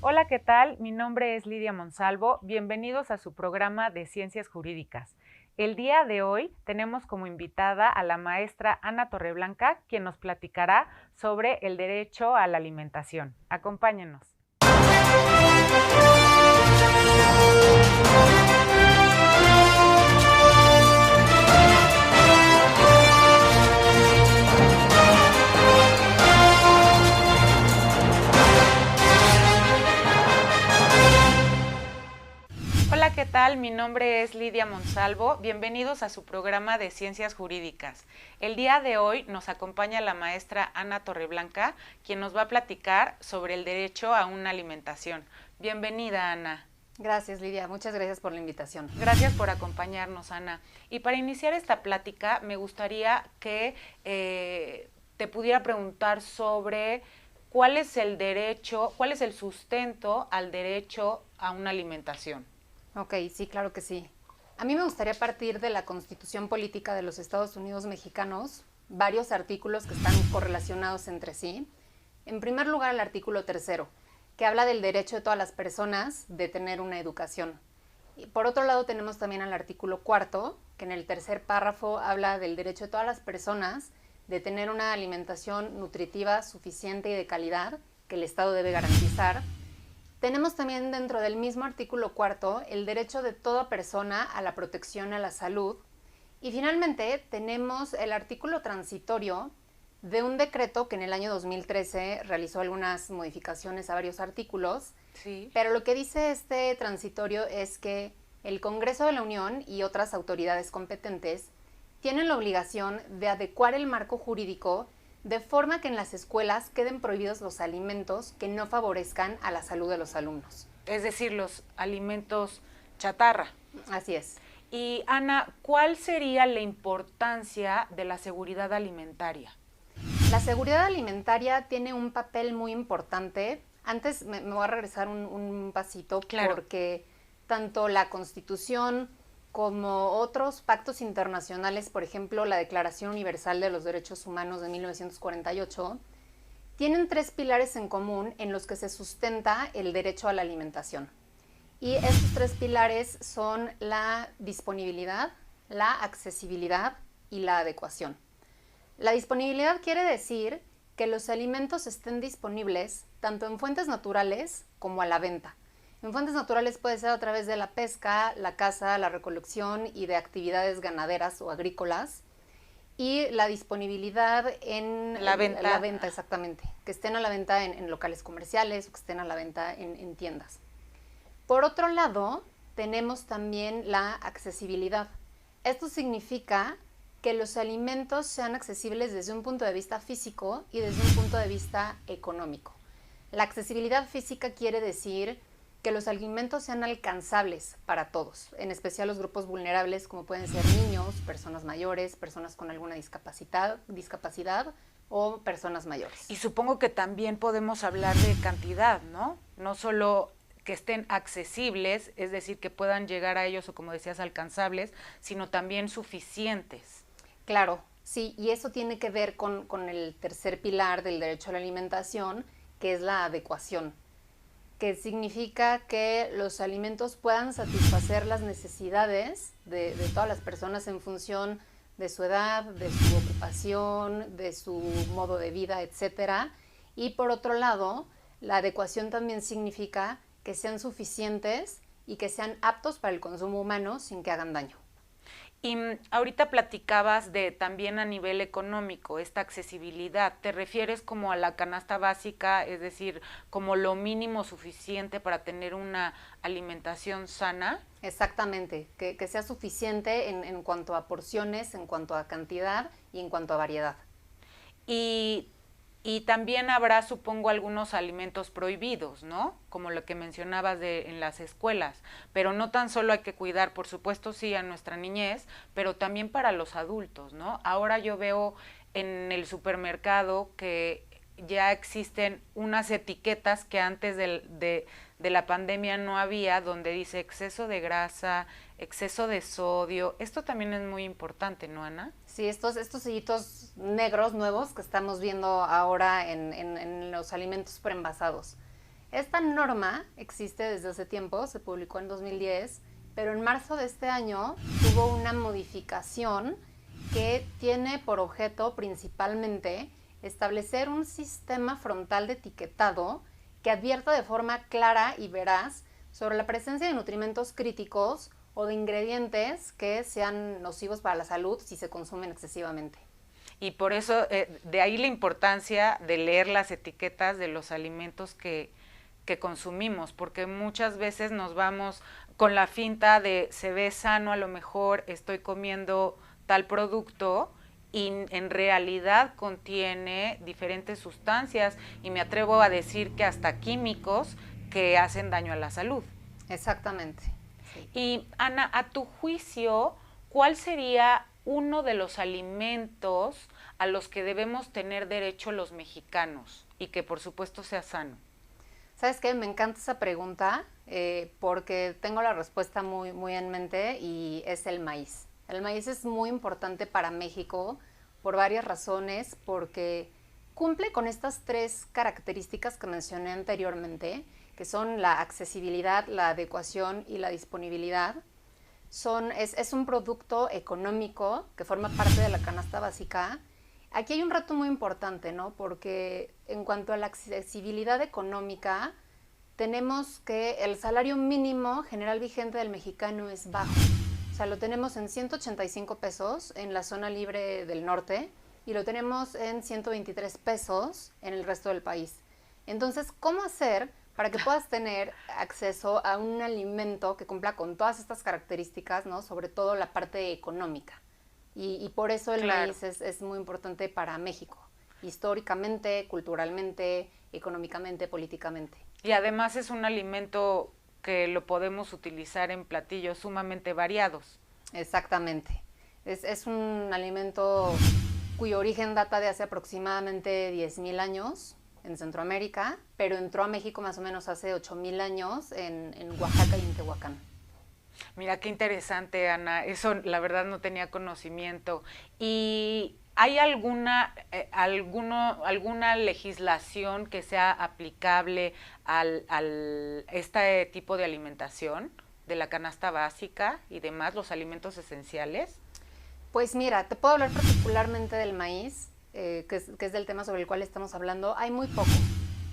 Hola, ¿qué tal? Mi nombre es Lidia Monsalvo. Bienvenidos a su programa de Ciencias Jurídicas. El día de hoy tenemos como invitada a la maestra Ana Torreblanca, quien nos platicará sobre el derecho a la alimentación. Acompáñenos. Hola, ¿qué tal? Mi nombre es Lidia Monsalvo. Bienvenidos a su programa de Ciencias Jurídicas. El día de hoy nos acompaña la maestra Ana Torreblanca, quien nos va a platicar sobre el derecho a una alimentación. Bienvenida, Ana. Gracias, Lidia. Muchas gracias por la invitación. Gracias por acompañarnos, Ana. Y para iniciar esta plática, me gustaría que te pudiera preguntar sobre cuál es el derecho, cuál es el sustento al derecho a una alimentación. Ok, sí, claro que sí. A mí me gustaría partir de la Constitución Política de los Estados Unidos Mexicanos, varios artículos que están correlacionados entre sí. En primer lugar, el artículo tercero, que habla del derecho de todas las personas de tener una educación. Y por otro lado, tenemos también al artículo cuarto, que en el tercer párrafo habla del derecho de todas las personas de tener una alimentación nutritiva suficiente y de calidad que el Estado debe garantizar. Tenemos también dentro del mismo artículo cuarto el derecho de toda persona a la protección a la salud. Y finalmente tenemos el artículo transitorio de un decreto que en el año 2013 realizó algunas modificaciones a varios artículos. Sí. Pero lo que dice este transitorio es que el Congreso de la Unión y otras autoridades competentes tienen la obligación de adecuar el marco jurídico de forma que en las escuelas queden prohibidos los alimentos que no favorezcan a la salud de los alumnos. Es decir, los alimentos chatarra. Así es. Y Ana, ¿cuál sería la importancia de la seguridad alimentaria? La seguridad alimentaria tiene un papel muy importante. Antes me voy a regresar un pasito, Claro. porque tanto la Constitución como otros pactos internacionales, por ejemplo la Declaración Universal de los Derechos Humanos de 1948, tienen tres pilares en común en los que se sustenta el derecho a la alimentación. Y estos tres pilares son la disponibilidad, la accesibilidad y la adecuación. La disponibilidad quiere decir que los alimentos estén disponibles tanto en fuentes naturales como a la venta. En fuentes naturales puede ser a través de la pesca, la caza, la recolección y de actividades ganaderas o agrícolas. Y la disponibilidad en La venta. La venta, exactamente. Que estén a la venta en locales comerciales o que estén a la venta en tiendas. Por otro lado, tenemos también la accesibilidad. Esto significa que los alimentos sean accesibles desde un punto de vista físico y desde un punto de vista económico. La accesibilidad física quiere decir que los alimentos sean alcanzables para todos, en especial los grupos vulnerables como pueden ser niños, personas mayores, personas con alguna discapacidad o personas mayores. Y supongo que también podemos hablar de cantidad, ¿no? No solo que estén accesibles, es decir, que puedan llegar a ellos o como decías, alcanzables, sino también suficientes. Claro, sí, y eso tiene que ver con el tercer pilar del derecho a la alimentación, que es la adecuación, que significa que los alimentos puedan satisfacer las necesidades de todas las personas en función de su edad, de su ocupación, de su modo de vida, etcétera. Y por otro lado, la adecuación también significa que sean suficientes y que sean aptos para el consumo humano sin que hagan daño. Y ahorita platicabas de también a nivel económico, esta accesibilidad. ¿Te refieres como a la canasta básica, es decir, como lo mínimo suficiente para tener una alimentación sana? Exactamente, que sea suficiente en cuanto a porciones, en cuanto a cantidad y en cuanto a variedad. Y, y también habrá, supongo, algunos alimentos prohibidos, ¿no? Como lo que mencionabas en las escuelas. Pero no tan solo hay que cuidar, por supuesto, sí, a nuestra niñez, pero también para los adultos, ¿no? Ahora yo veo en el supermercado que ya existen unas etiquetas que antes de la pandemia no había, donde dice exceso de grasa, exceso de sodio. Esto también es muy importante, ¿no, Ana? Sí, estos sellitos negros nuevos que estamos viendo ahora en los alimentos preenvasados. Esta norma existe desde hace tiempo, se publicó en 2010, pero en marzo de este año tuvo una modificación que tiene por objeto principalmente establecer un sistema frontal de etiquetado que advierta de forma clara y veraz sobre la presencia de nutrimentos críticos o de ingredientes que sean nocivos para la salud si se consumen excesivamente. Y por eso, de ahí la importancia de leer las etiquetas de los alimentos que consumimos, porque muchas veces nos vamos con la finta de se ve sano, a lo mejor estoy comiendo tal producto y en realidad contiene diferentes sustancias y me atrevo a decir que hasta químicos que hacen daño a la salud. Exactamente. Sí. Y Ana, a tu juicio, ¿cuál sería uno de los alimentos a los que debemos tener derecho los mexicanos y que por supuesto sea sano? ¿Sabes qué? Me encanta esa pregunta porque tengo la respuesta muy, muy en mente y es el maíz. El maíz es muy importante para México por varias razones, porque cumple con estas 3 características que mencioné anteriormente, que son la accesibilidad, la adecuación y la disponibilidad. Es un producto económico que forma parte de la canasta básica. Aquí hay un reto muy importante, ¿no? Porque en cuanto a la accesibilidad económica, tenemos que el salario mínimo general vigente del mexicano es bajo. O sea, lo tenemos en 185 pesos en la zona libre del norte y lo tenemos en 123 pesos en el resto del país. Entonces, ¿cómo hacer para que puedas tener acceso a un alimento que cumpla con todas estas características, ¿no? Sobre todo la parte económica. Y por eso el maíz es muy importante para México, históricamente, culturalmente, económicamente, políticamente. Y además es un alimento que lo podemos utilizar en platillos sumamente variados. Exactamente. Es un alimento cuyo origen data de hace aproximadamente 10,000 años en Centroamérica, pero entró a México más o menos hace 8,000 años en Oaxaca y en Tehuacán. Mira qué interesante, Ana, eso la verdad no tenía conocimiento. ¿Y hay alguna legislación que sea aplicable al este tipo de alimentación, de la canasta básica y demás, los alimentos esenciales? Pues mira, te puedo hablar particularmente del maíz, que es del tema sobre el cual estamos hablando. Hay muy poco,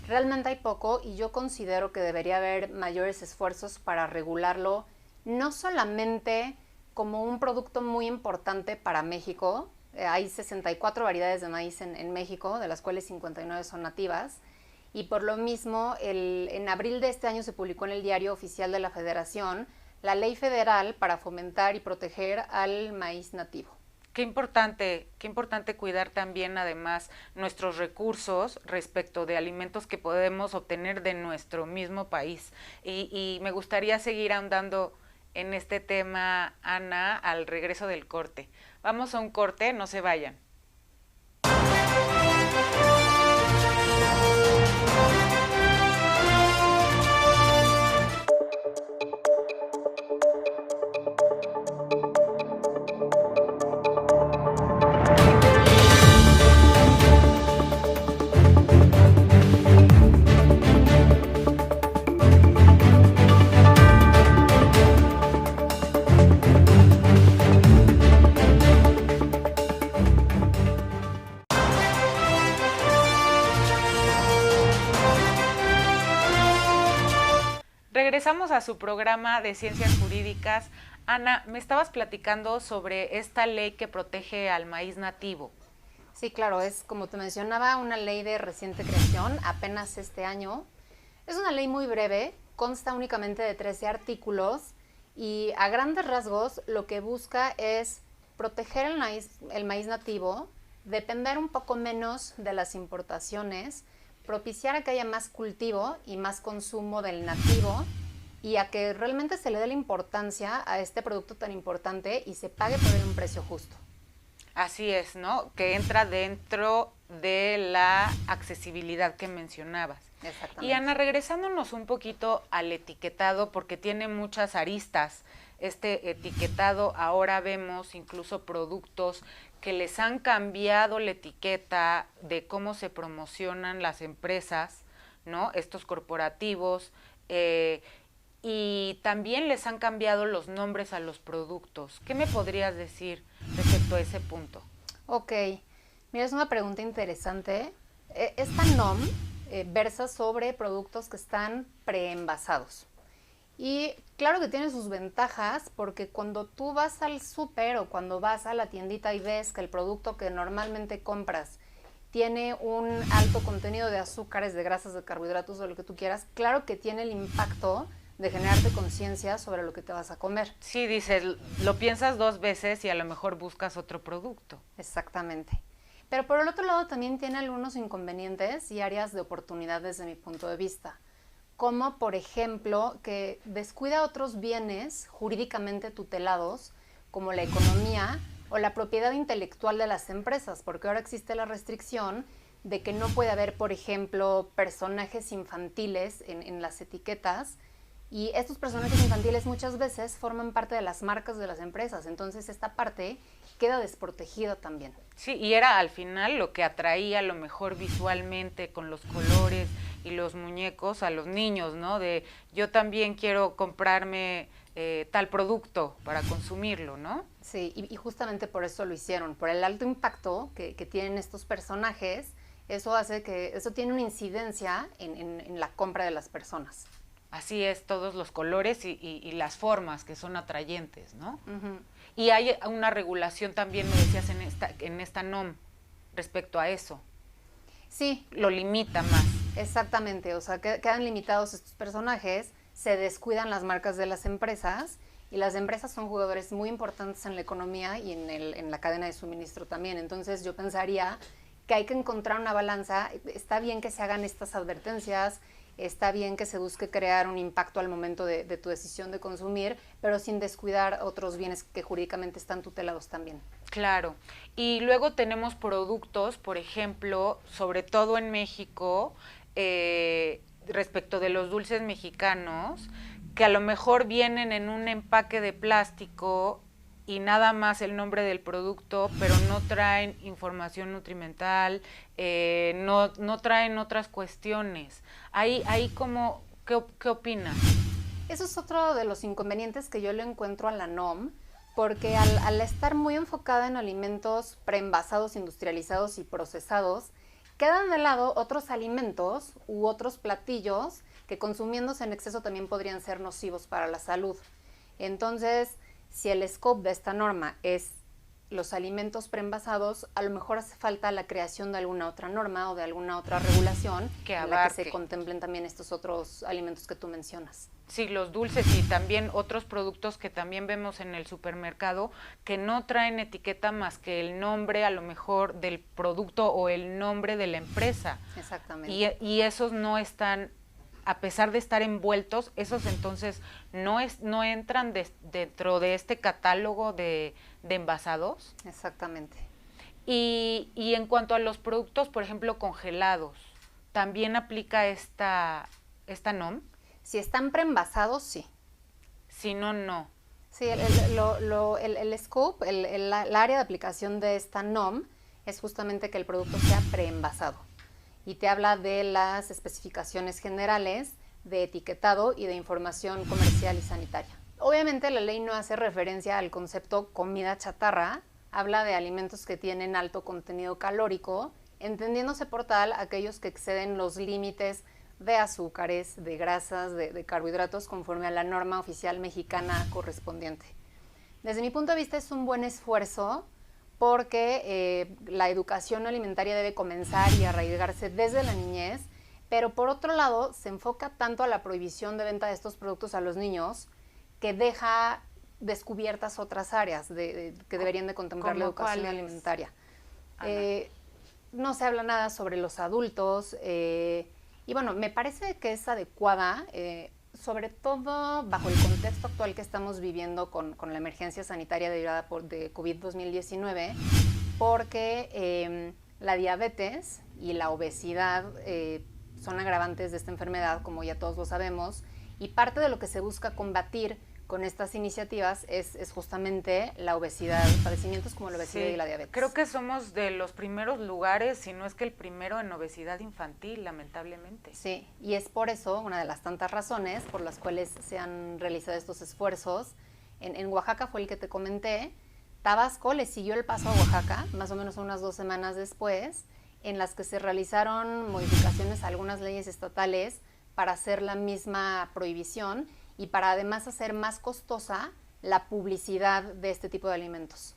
realmente hay poco, y yo considero que debería haber mayores esfuerzos para regularlo, no solamente como un producto muy importante para México. Hay 64 variedades de maíz en México, de las cuales 59 son nativas, y por lo mismo en abril de este año se publicó en el Diario Oficial de la Federación la Ley Federal para fomentar y proteger al maíz nativo. Qué importante cuidar también además nuestros recursos respecto de alimentos que podemos obtener de nuestro mismo país. Y me gustaría seguir ahondando en este tema, Ana, al regreso del corte. Vamos a un corte, no se vayan. Regresamos a su programa de Ciencias Jurídicas. Ana, me estabas platicando sobre esta ley que protege al maíz nativo. Sí, claro, es como te mencionaba, una ley de reciente creación, apenas este año. Es una ley muy breve, consta únicamente de 13 artículos y a grandes rasgos lo que busca es proteger el maíz nativo, depender un poco menos de las importaciones, propiciar a que haya más cultivo y más consumo del nativo y a que realmente se le dé la importancia a este producto tan importante y se pague por él un precio justo. Así es, ¿no? Que entra dentro de la accesibilidad que mencionabas. Exactamente. Y Ana, regresándonos un poquito al etiquetado, porque tiene muchas aristas. Este etiquetado, ahora vemos incluso productos que les han cambiado la etiqueta de cómo se promocionan las empresas, ¿no? Estos corporativos, y también les han cambiado los nombres a los productos. ¿Qué me podrías decir respecto a ese punto? Ok, mira, es una pregunta interesante. Esta NOM versa sobre productos que están preenvasados. Y claro que tiene sus ventajas porque cuando tú vas al súper o cuando vas a la tiendita y ves que el producto que normalmente compras tiene un alto contenido de azúcares, de grasas, de carbohidratos, de lo que tú quieras, claro que tiene el impacto de generarte conciencia sobre lo que te vas a comer. Sí, dices, lo piensas 2 veces y a lo mejor buscas otro producto. Exactamente. Pero por el otro lado también tiene algunos inconvenientes y áreas de oportunidad desde mi punto de vista, como por ejemplo que descuida otros bienes jurídicamente tutelados, como la economía o la propiedad intelectual de las empresas, porque ahora existe la restricción de que no puede haber, por ejemplo, personajes infantiles en las etiquetas, y estos personajes infantiles muchas veces forman parte de las marcas de las empresas, entonces esta parte queda desprotegida también. Sí, y era al final lo que atraía lo mejor visualmente con los colores y los muñecos a los niños, ¿no? De yo también quiero comprarme tal producto para consumirlo, ¿no? Sí, y justamente por eso lo hicieron, por el alto impacto que tienen estos personajes, eso hace que, eso tiene una incidencia en la compra de las personas. Así es, todos los colores y las formas que son atrayentes, ¿no? Uh-huh. Y hay una regulación también, me decías, en esta NOM respecto a eso. Sí. Lo limita más. Exactamente, o sea, quedan limitados estos personajes, se descuidan las marcas de las empresas, y las empresas son jugadores muy importantes en la economía y en la cadena de suministro también. Entonces yo pensaría que hay que encontrar una balanza. Está bien que se hagan estas advertencias, está bien que se busque crear un impacto al momento de tu decisión de consumir, pero sin descuidar otros bienes que jurídicamente están tutelados también. Claro. Y luego tenemos productos, por ejemplo, sobre todo en México, respecto de los dulces mexicanos, que a lo mejor vienen en un empaque de plástico y nada más el nombre del producto, pero no traen información nutrimental, no traen otras cuestiones. Ahí como, ¿qué opinas? Eso es otro de los inconvenientes que yo le encuentro a la NOM, porque al estar muy enfocada en alimentos preenvasados, industrializados y procesados, quedan de lado otros alimentos u otros platillos que consumiéndose en exceso también podrían ser nocivos para la salud. Entonces, si el scope de esta norma es los alimentos preenvasados, a lo mejor hace falta la creación de alguna otra norma o de alguna otra regulación en la que se contemplen también estos otros alimentos que tú mencionas. Sí, los dulces y también otros productos que también vemos en el supermercado que no traen etiqueta más que el nombre a lo mejor del producto o el nombre de la empresa. Exactamente. Y esos no están, a pesar de estar envueltos, esos entonces no entran dentro de este catálogo de envasados. Exactamente. Y en cuanto a los productos, por ejemplo, congelados, ¿también aplica esta NOM? Si están preenvasados, sí. Si no, no. Sí, el scope, el área de aplicación de esta NOM es justamente que el producto sea preenvasado. Y te habla de las especificaciones generales de etiquetado y de información comercial y sanitaria. Obviamente la ley no hace referencia al concepto comida chatarra, habla de alimentos que tienen alto contenido calórico, entendiéndose por tal aquellos que exceden los límites de azúcares, de grasas, de carbohidratos conforme a la norma oficial mexicana correspondiente. Desde mi punto de vista es un buen esfuerzo porque la educación alimentaria debe comenzar y arraigarse desde la niñez, pero por otro lado se enfoca tanto a la prohibición de venta de estos productos a los niños que deja descubiertas otras áreas que deberían de contemplar la educación alimentaria. No se habla nada sobre los adultos, y bueno, me parece que es adecuada, sobre todo bajo el contexto actual que estamos viviendo con la emergencia sanitaria derivada de COVID-2019, porque la diabetes y la obesidad son agravantes de esta enfermedad, como ya todos lo sabemos, y parte de lo que se busca combatir con estas iniciativas es justamente la obesidad, padecimientos como la obesidad y la diabetes. Creo que somos de los primeros lugares, si no es que el primero en obesidad infantil, lamentablemente. Sí, y es por eso, una de las tantas razones por las cuales se han realizado estos esfuerzos. En Oaxaca fue el que te comenté. Tabasco le siguió el paso a Oaxaca, más o menos unas 2 semanas después, en las que se realizaron modificaciones a algunas leyes estatales para hacer la misma prohibición y para además hacer más costosa la publicidad de este tipo de alimentos.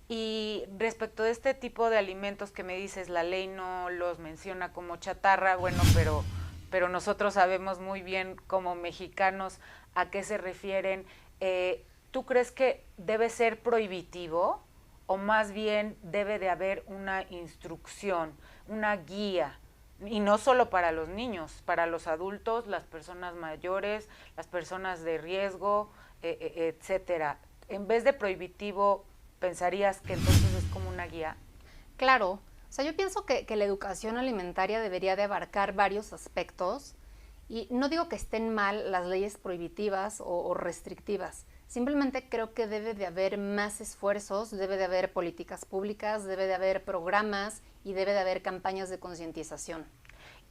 Y respecto de este tipo de alimentos que me dices, la ley no los menciona como chatarra, bueno, pero nosotros sabemos muy bien como mexicanos a qué se refieren. ¿Tú crees que debe ser prohibitivo o más bien debe de haber una instrucción, una guía? Y no solo para los niños, para los adultos, las personas mayores, las personas de riesgo, etcétera. En vez de prohibitivo, ¿pensarías que entonces es como una guía? Claro, o sea, yo pienso que la educación alimentaria debería de abarcar varios aspectos y no digo que estén mal las leyes prohibitivas o restrictivas, simplemente creo que debe de haber más esfuerzos, debe de haber políticas públicas, debe de haber programas y debe de haber campañas de concientización.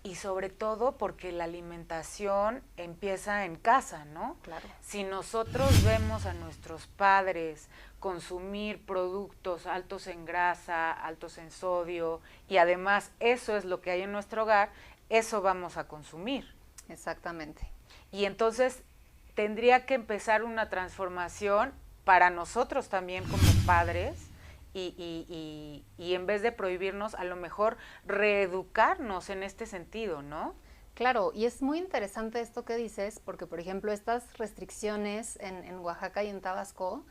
Y sobre todo porque la alimentación empieza en casa, ¿no? Claro. Si nosotros vemos a nuestros padres consumir productos altos en grasa, altos en sodio, y además eso es lo que hay en nuestro hogar, eso vamos a consumir. Exactamente. Y entonces tendría que empezar una transformación para nosotros también como padres, y en vez de prohibirnos, a lo mejor reeducarnos en este sentido, ¿no? Claro, y es muy interesante esto que dices, porque por ejemplo estas restricciones en Oaxaca y en Tabasco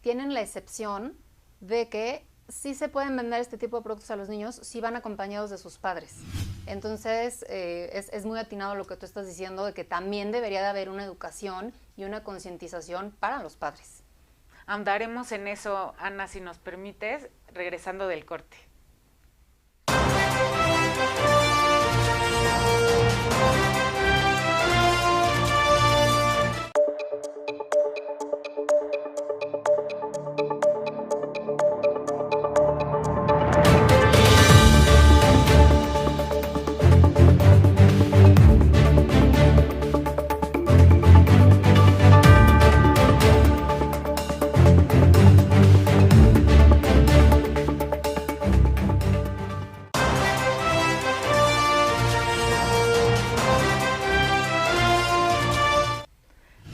tienen la excepción de que sí se pueden vender este tipo de productos a los niños si van acompañados de sus padres. Entonces es muy atinado lo que tú estás diciendo de que también debería de haber una educación y una concientización para los padres. Andaremos en eso, Ana, si nos permites, regresando del corte.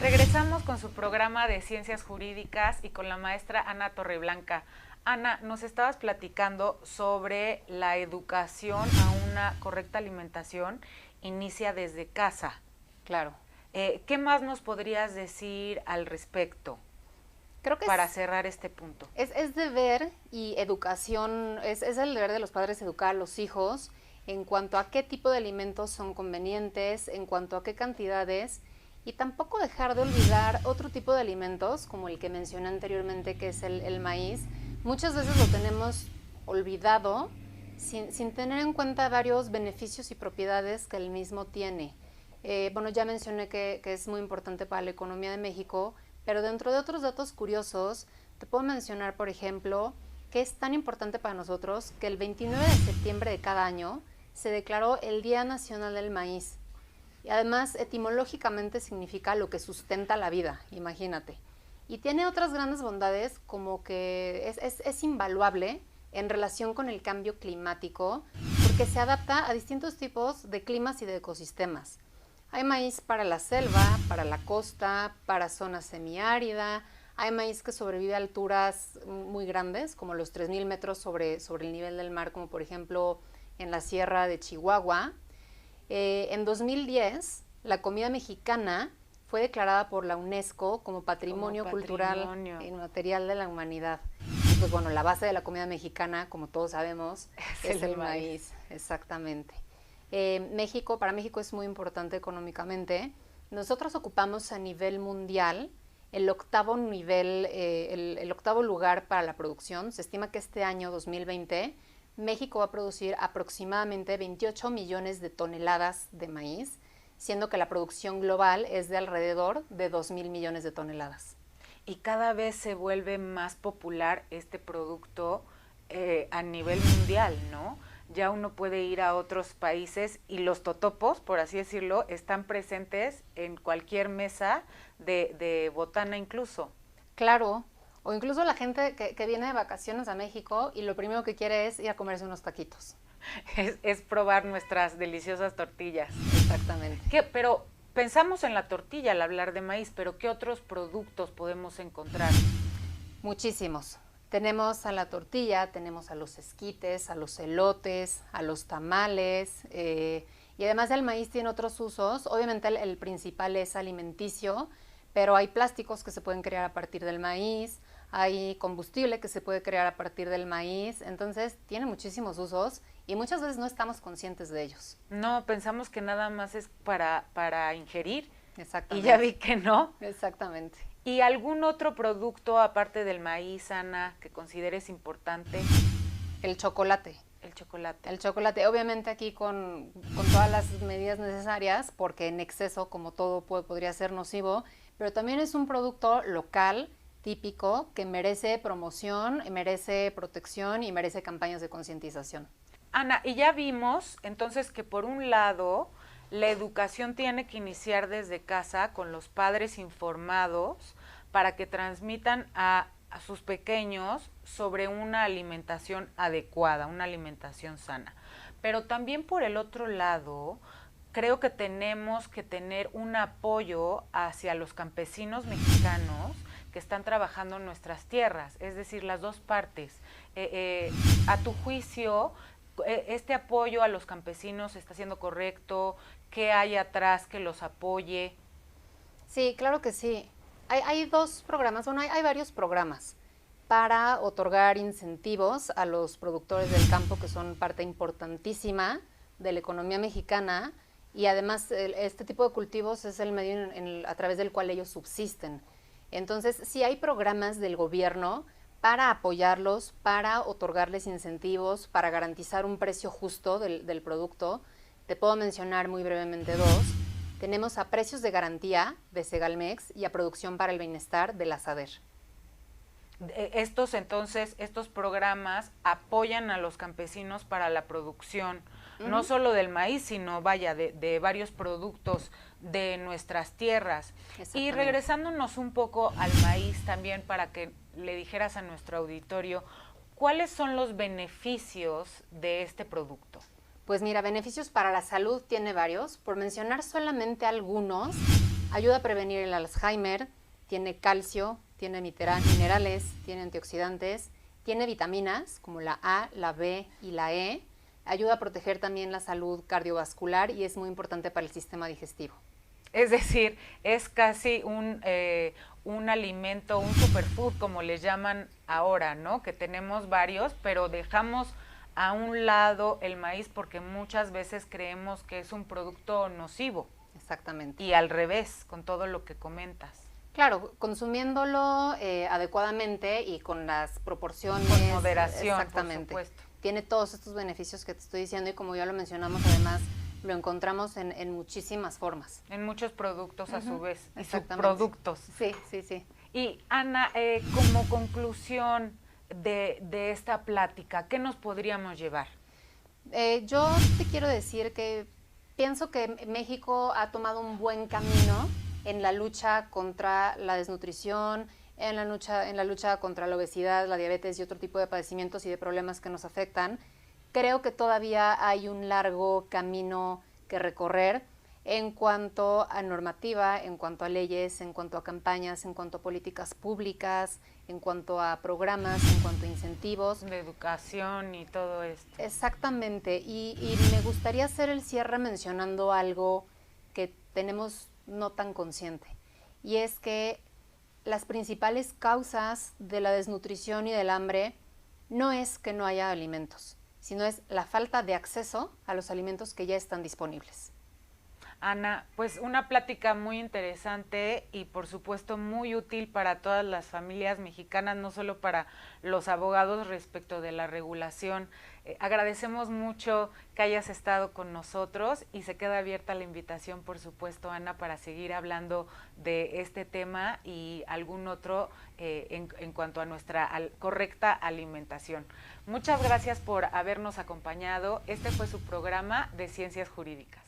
Regresamos con su programa de Ciencias Jurídicas y con la maestra Ana Torreblanca. Ana, nos estabas platicando sobre la educación a una correcta alimentación inicia desde casa. Claro. ¿Qué más nos podrías decir al respecto? Creo que para cerrar este punto. Es deber y educación, es el deber de los padres educar a los hijos en cuanto a qué tipo de alimentos son convenientes, en cuanto a qué cantidades, y tampoco dejar de olvidar otro tipo de alimentos, como el que mencioné anteriormente, que es el maíz. Muchas veces lo tenemos olvidado sin tener en cuenta varios beneficios y propiedades que el mismo tiene. Bueno, ya mencioné que es muy importante para la economía de México, pero dentro de otros datos curiosos, te puedo mencionar, por ejemplo, que es tan importante para nosotros que el 29 de septiembre de cada año se declaró el Día Nacional del Maíz. Y además, etimológicamente significa lo que sustenta la vida, imagínate. Y tiene otras grandes bondades, como que es invaluable en relación con el cambio climático, porque se adapta a distintos tipos de climas y de ecosistemas. Hay maíz para la selva, para la costa, para zona semiárida. Hay maíz que sobrevive a alturas muy grandes, como los 3,000 metros sobre el nivel del mar, como por ejemplo en la Sierra de Chihuahua. En 2010, la comida mexicana fue declarada por la UNESCO como Patrimonio Cultural Inmaterial de la Humanidad. Y pues bueno, la base de la comida mexicana, como todos sabemos, es el maíz. Exactamente. Para México es muy importante económicamente. Nosotros ocupamos a nivel mundial el octavo lugar para la producción. Se estima que este año 2020 México va a producir aproximadamente 28 millones de toneladas de maíz, siendo que la producción global es de alrededor de 2,000 millones de toneladas. Y cada vez se vuelve más popular este producto a nivel mundial, ¿no? Ya uno puede ir a otros países y los totopos, por así decirlo, están presentes en cualquier mesa de botana incluso. Claro, o incluso la gente que viene de vacaciones a México y lo primero que quiere es ir a comerse unos taquitos. Es probar nuestras deliciosas tortillas. Exactamente. Pero pensamos en la tortilla al hablar de maíz, pero ¿qué otros productos podemos encontrar? Muchísimos. Tenemos a la tortilla, tenemos a los esquites, a los elotes, a los tamales, y además del maíz tiene otros usos. Obviamente el principal es alimenticio, pero hay plásticos que se pueden crear a partir del maíz, hay combustible que se puede crear a partir del maíz, entonces tiene muchísimos usos y muchas veces no estamos conscientes de ellos. No, pensamos que nada más es para ingerir. Exactamente. Y ya vi que no. Exactamente. ¿Y algún otro producto aparte del maíz, Ana, que consideres importante? El chocolate. El chocolate. El chocolate, obviamente aquí con todas las medidas necesarias, porque en exceso, como todo, podría ser nocivo, pero también es un producto local, típico, que merece promoción, merece protección y merece campañas de concientización. Ana, y ya vimos entonces que por un lado la educación tiene que iniciar desde casa con los padres informados para que transmitan a sus pequeños sobre una alimentación adecuada, una alimentación sana. Pero también por el otro lado, creo que tenemos que tener un apoyo hacia los campesinos mexicanos que están trabajando en nuestras tierras, es decir, las dos partes. A tu juicio, ¿este apoyo a los campesinos está siendo correcto? ¿Qué hay atrás que los apoye? Sí, claro que sí. Hay dos programas, bueno, hay varios programas para otorgar incentivos a los productores del campo, que son parte importantísima de la economía mexicana, y además este tipo de cultivos es el medio a través del cual ellos subsisten. Entonces, sí hay programas del gobierno para apoyarlos, para otorgarles incentivos, para garantizar un precio justo del producto. Te puedo mencionar muy brevemente dos. Tenemos a Precios de Garantía de Segalmex y a Producción para el Bienestar de la SADER. Estos programas apoyan a los campesinos para la producción, no solo del maíz, sino de varios productos de nuestras tierras. Y regresándonos un poco al maíz también, para que le dijeras a nuestro auditorio, ¿cuáles son los beneficios de este producto? Pues mira, beneficios para la salud tiene varios. Por mencionar solamente algunos, ayuda a prevenir el Alzheimer, tiene calcio, tiene minerales, tiene antioxidantes, tiene vitaminas como la A, la B y la E, ayuda a proteger también la salud cardiovascular y es muy importante para el sistema digestivo. Es decir, es casi un alimento, un superfood, como les llaman ahora, ¿no? Que tenemos varios, pero dejamos a un lado el maíz porque muchas veces creemos que es un producto nocivo. Exactamente. Y al revés, con todo lo que comentas. Claro, consumiéndolo adecuadamente y con las proporciones. Con moderación, exactamente. por supuesto. Tiene todos estos beneficios que te estoy diciendo y como ya lo mencionamos, además lo encontramos en muchísimas formas. En muchos productos a su vez, y subproductos. Sí. Sí. Y Ana, como conclusión de esta plática, ¿qué nos podríamos llevar? Yo te quiero decir que pienso que México ha tomado un buen camino en la lucha contra la desnutrición, en la lucha contra la obesidad, la diabetes y otro tipo de padecimientos y de problemas que nos afectan. Creo que todavía hay un largo camino que recorrer en cuanto a normativa, en cuanto a leyes, en cuanto a campañas, en cuanto a políticas públicas, en cuanto a programas, en cuanto a incentivos. De educación y todo esto. Exactamente, y me gustaría hacer el cierre mencionando algo que tenemos no tan consciente, y es que las principales causas de la desnutrición y del hambre no es que no haya alimentos, sino es la falta de acceso a los alimentos que ya están disponibles. Ana, pues una plática muy interesante y por supuesto muy útil para todas las familias mexicanas, no solo para los abogados respecto de la regulación. Agradecemos mucho que hayas estado con nosotros y se queda abierta la invitación, por supuesto, Ana, para seguir hablando de este tema y algún otro en cuanto a nuestra correcta alimentación. Muchas gracias por habernos acompañado. Este fue su programa de Ciencias Jurídicas.